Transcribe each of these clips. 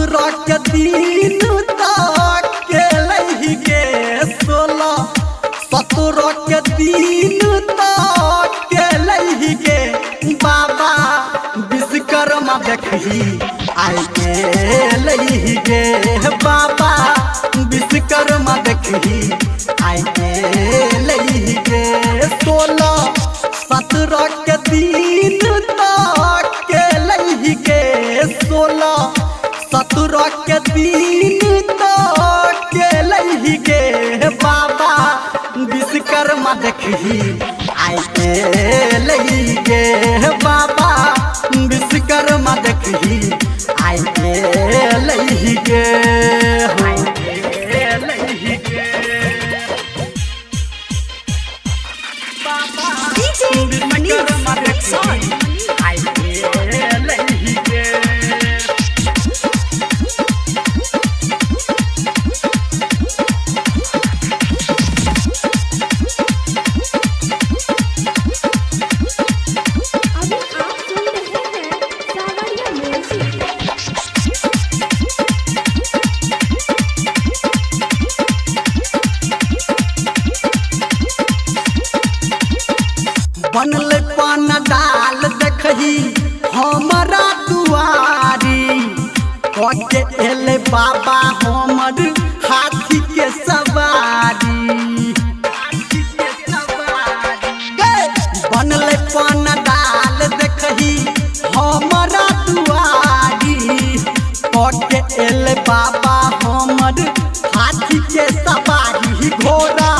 17 के दिन तक केलही गे 17 के दिन तक केलही गे बाबा विश्वकर्मा देखही आई केलही गे बाबा विश्वकर्मा देखही आई केलही गे 17 के दिन तक केलही गे 17 के दिन तक केलही गे बाबा विश्वकर्मा देखही आई केलही गे बाबा विश्वकर्मा देखही आई केलही गे बनल पान डाल देखही हमारा दुआरी कके एले बाबा हमर हाथी के सवारी बनल पान डाल देखही हमारा दुआरी कके एले बाबा हमर हाथी के सवारी घोड़ा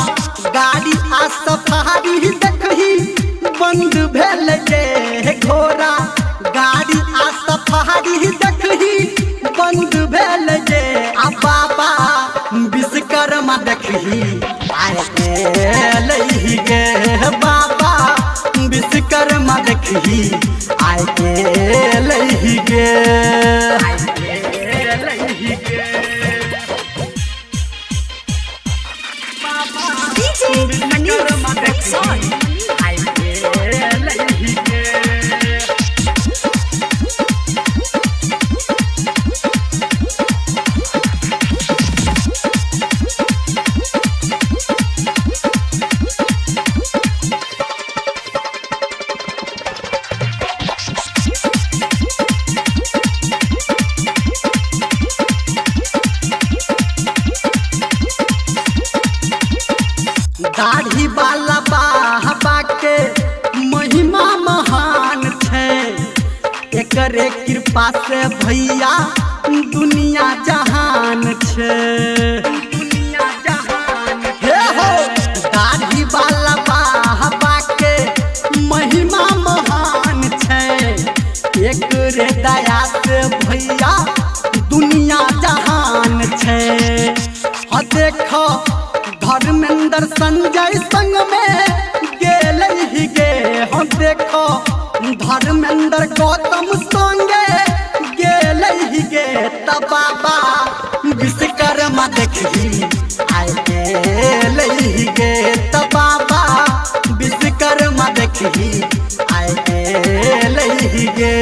गाड़ी आ सफारी देखही बंद भेल गे घोड़ा गाड़ी आ सफारी देखही बंद भेल गे आ बाबा विश्वकर्मा देखही आए केलही गे बाबा विश्वकर्मा देखही आए केलही गे विश्वकर्मा देखही दाढ़ी वाला बाबा के महिमा महान छे एकरे कृपा से भैया दुनिया जहान छे हे हो दाढ़ी वाला बाबा के महिमा महान छे एकरे दया से भैया दुनिया जहान छे ह देखो धर्मेंद्र संजय संग में गेलही गे हम देखो धर्मेंद्र गौतम संगे गेलही गे तब बाबा विश्वकर्मा देखही आए गेलही गे तब बाबा विश्वकर्मा देखही आए गेलही गे।